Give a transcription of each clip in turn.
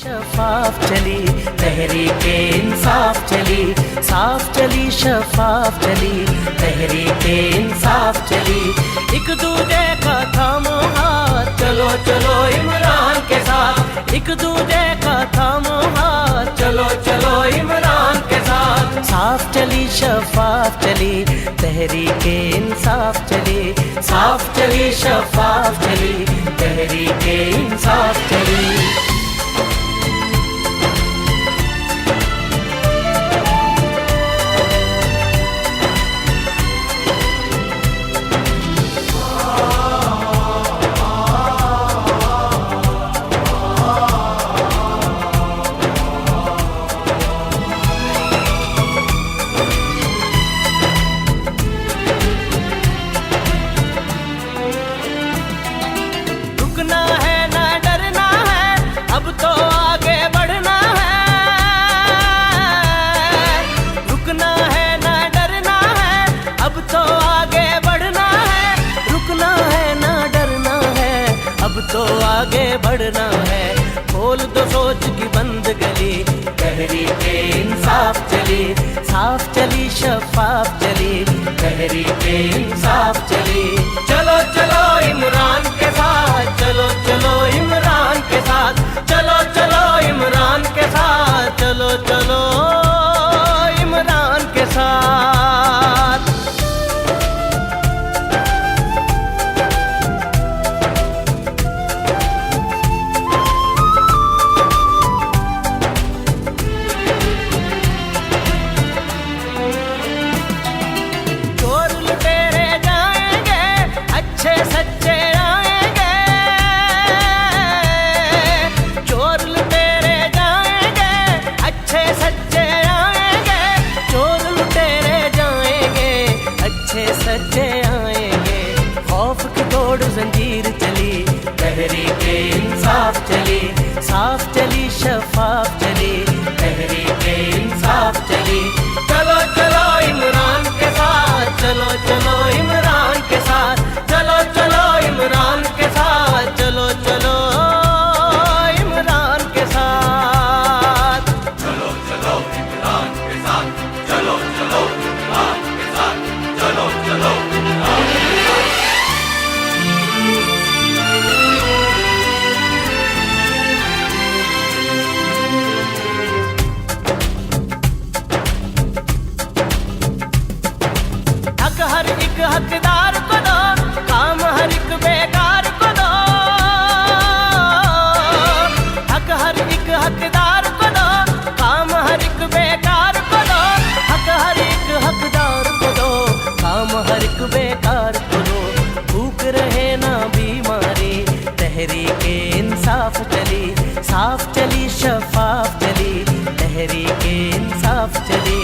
शफाफ चली तहरीके इंसाफ चली, साफ चली शफाफ चली तहरीके इंसाफ चली। एक दूजे का थामो हाथ, चलो चलो इमरान के साथ। एक दूजे का थामो हाथ, चलो चलो इमरान के साथ। साफ चली शफाफ चली तहरीके इंसाफ चली, साफ चली शफाफ चली तहरीके इंसाफ चली। रुकना है ना डरना है, अब तो आगे बढ़ना है। रुकना है ना डरना है, अब तो आगे बढ़ना है। रुकना है ना डरना है, अब तो आगे बढ़ना है। खोल दो सोच की बंद गली, तहरीके इंसाफ चली, साफ चली शफाफ चली तहरीके इंसाफ चली। चलो चलो इमरान के साथ, चलो चलो इमरान के साथ, चलो चलो इमरान के साथ, चलो चलो इमरान के साथ। चोर लुटेरे जाएंगे, अच्छे सच्चे आएंगे। चोर लुटेरे जाएंगे, अच्छे सच्चे आएंगे। चोर लुटेरे जाएंगे, अच्छे सच्चे आएंगे। खौफ की तोड़ जंजीर चली, तहरीके इंसाफ चली, साफ चली शफाफ चली तहरीके इंसाफ चली। चलो चलो इमरान के साथ, चलो चलो इमरान के साथ, चलो चलो इमरान के साथ, चलो चलो इमरान के साथ। चलो चलो इमरान के साथ, चलो चलो इमरान के साथ, चलो चलो इमरान के साथ। हक हर एक हकदार को दो, काम हर एक बेकार को दो। हक हर एक हकदार को दो, काम हर एक बेकार को दो। हक हर एक हकदार को दो, काम हर एक बेकार को दो। भूख रहे ना बीमारी, तहरीके इंसाफ चली, साफ चली शफाफ चली तहरीके इंसाफ चली।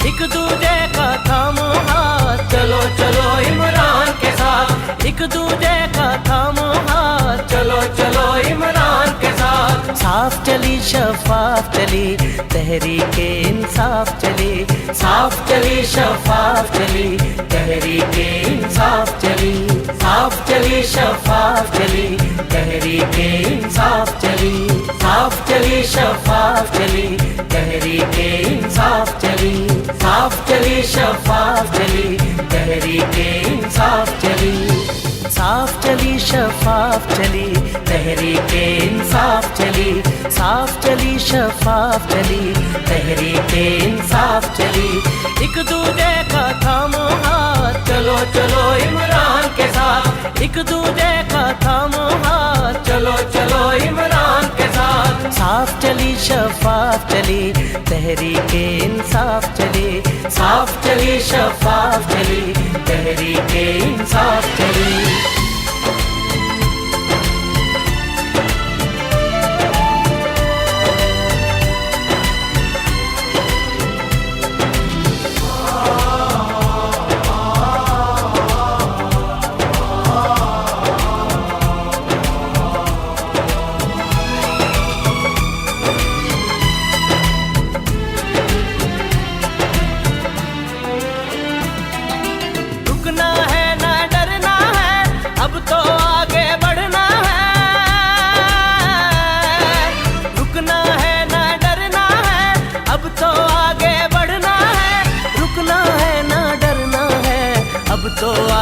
एक दूजे का थामो हाथ, चलो चलो इमरान के साथ। एक दूजे का थामो हाथ, चलो चलो इमरान के साथ। साफ चली शफाफ चली तहरीके इंसाफ चली, साफ चली शफाफ चली तहरीके इंसाफ चली। साफ चली शफाफ चली तहरीके इंसाफ चली, साफ चली शफाफ चली तहरीके इंसाफ चली। साफ चली शफाफ चली तहरीके इंसाफ चली, साफ चली शफाफ चली तहरीके इंसाफ चली। साफ चली शफाफ चली तहरीके इंसाफ चली। एक दूजे का थामो हाथ, चलो चलो इमरान के साथ। एक दूजे का थामो हाथ, चलो चलो इमरान के साथ। साफ चली शफाफ चली तहरीके इंसाफ चली, साफ चली शफाफ चली तहरीके इंसाफ चली। रुकना है ना डरना है,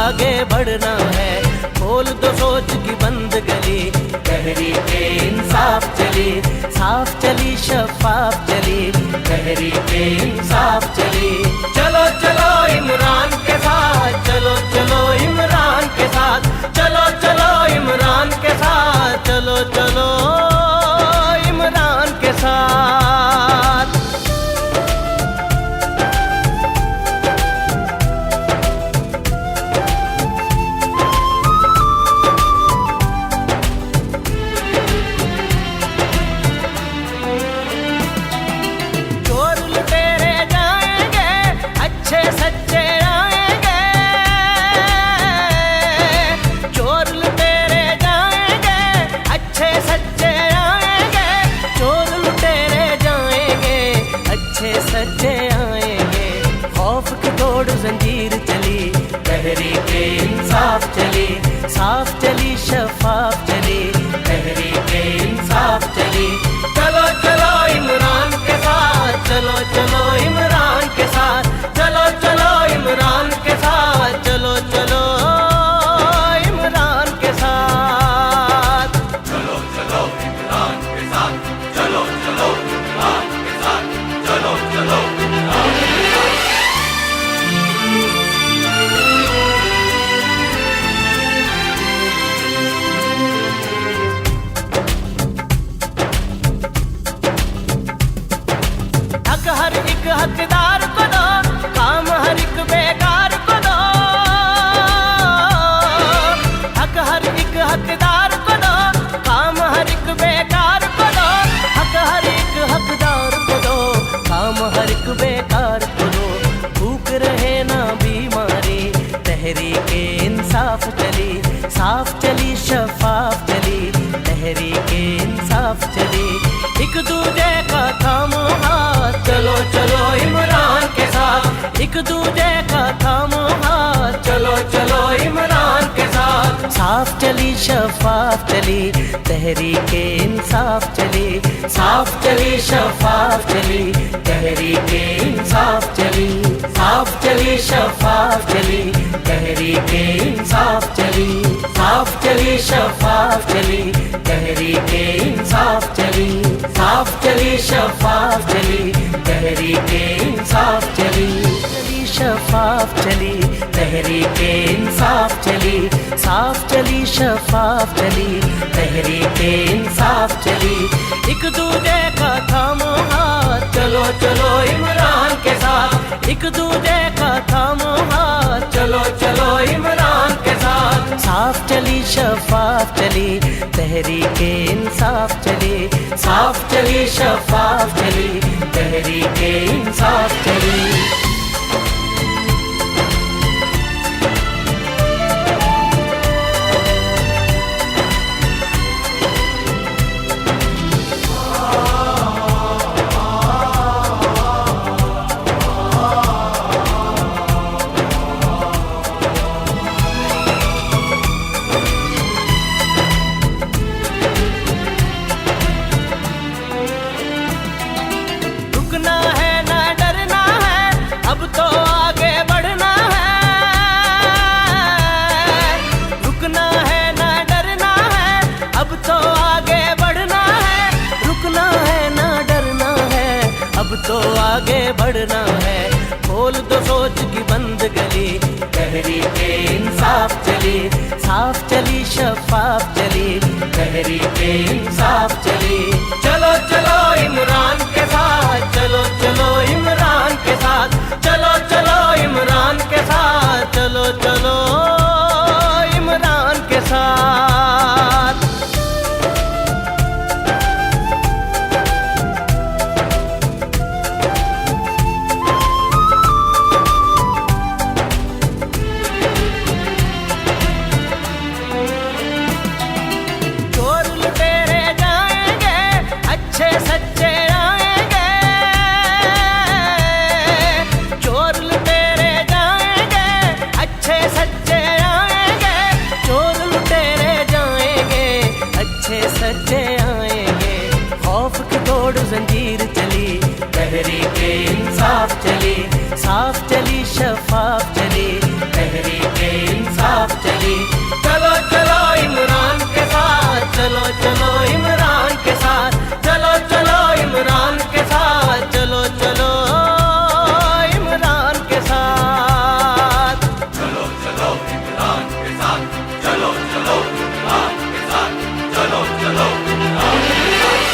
आगे बढ़ना है, खोल दो सोच की बंद गली, तहरीक इंसाफ चली, साफ चली शफाफ चली, तहरीक इंसाफ चली। चलो चलो इमरान के साथ, चलो चलो इमरान के साथ, चलो चलो इमरान के साथ, चलो चलो इमरान के साथ। चोर लुटेरे जाएंगे, अच्छे सच्चे आएंगे, चोर लुटेरे जाएंगे, अच्छे सच्चे आएंगे, चोर लुटेरे जाएंगे, अच्छे सच्चे आएंगे। खौफ की तोड़ जंजीर चली, तहरीक इंसाफ चली, साफ चली शफाफ चली, तहरीक इंसाफ चली। चलो चलो इमरान के साथ, चलो चलो इमरान के साथ, चलो चलो इमरान के साथ, चलो चलो इमरान के साथ। चलो चलो इमरान के साथ, चलो चलो इमरान के साथ, चलो चलो इमरान के साथ। हक हर एक हकदार को दो, काम हर एक बेकार को दो, हक हर एक हकदार को दो, काम हर एक बेकार को दो, हक हर एक हकदार को दो, काम हर एक बेकार को दो। भूख रहे ना बीमारी, तहरीक इंसाफ चली, साफ चली शफाफ चली, तहरीक इंसाफ चली। एक दूजे का थामो हाथ, चलो चलो इमरान के साथ, एक दूजे का थामो हाथ, चलो चलो इमरान के साथ। साफ चली शफाफ चली, तहरीक इंसाफ चली, साफ चली शफाफ चली, तहरीक इंसाफ चली, साफ चली शफाफ चली, तहरीक इंसाफ चली, साफ चली शफाफ चली, तहरीक इंसाफ चली, साफ चली शफाफ चली, तहरीक इंसाफ चली, चली शफाफ चली, तहरीक इंसाफ चली, साफ चली शफाफ चली, तहरीक इंसाफ चली। एक दूजे का थामो हाथ, चलो चलो इमरान के साथ, एक दूजे का थामो हाथ, चलो चलो इमरान के साथ। साफ चली शफाफ चली, तहरीक इंसाफ चली, साफ चली शफाफ चली, तहरीक इंसाफ चली। रुकना है ना डरना है, अब तो आगे बढ़ना है, रुकना है ना डरना है, अब तो आगे बढ़ना है, रुकना है ना डरना है, अब तो आगे बढ़ना है। खोल दो सोच की बंद गली, तहरीक इंसाफ चली, साफ चली शफाफ चली, तहरीक इंसाफ चली। चलो चलो इमरान के साथ, चलो चलो इमरान के साथ, चलो चलो इमरान के साथ, चलो चलो इमरान के साथ। चोर लुटेरे जाएंगे, अच्छे सच्चे आएंगे, चोर लुटेरे जाएंगे, अच्छे सच्चे आएंगे, चोर लुटेरे जाएंगे, अच्छे सच्चे आएंगे। खौफ की तोड़ जंजीर चली, तहरीक इंसाफ चली, साफ चली शफाफ चली, तहरीक इंसाफ चलो इमरान के साथ, चलो चलो इमरान के साथ, चलो चलो इमरान के साथ। चलो चलो इमरान के साथ, चलो चलो इमरान के साथ, चलो चलो इमरान के साथ।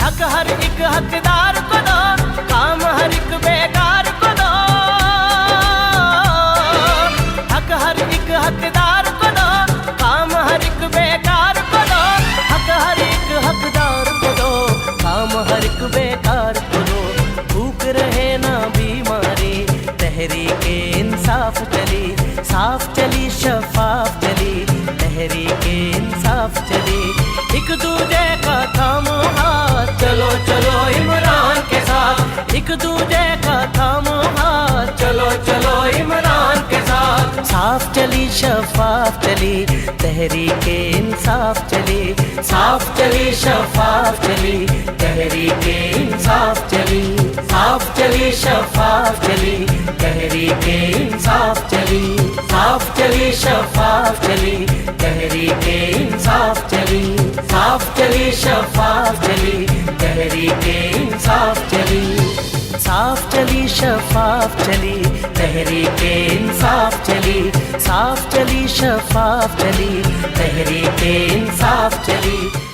हक हर एक हकदार को दो, काम हर एक बेकार को दो। हक हर एक हकदार को दो, काम हर एक बेकार को दो। हक हर एक हकदार को दो, काम हर एक बेकार को दो। भूख रहे ना बीमारी, तहरीके इंसाफ चली, साफ चली शफाफ चली, तहरीके इंसाफ चली। एक दूजे का थामो हाथ, चलो चलो इमरान के साथ, एक दूजे का थामो हाथ, चलो चलो इमरान के साथ। साफ चली शफाफ चली, तहरीके इंसाफ चली, साफ चली शफाफ चली, तहरीके इंसाफ चली, साफ चली शफाफ चली, तहरीके इंसाफ चली, साफ चली शफाफ चली, तहरीके इंसाफ चली, साफ चली शफाफ चली, तहरीके इंसाफ चली, साफ चली शफाफ चली, तहरीके इंसाफ चली, साफ चली शफाफ चली, तहरीके इंसाफ चली।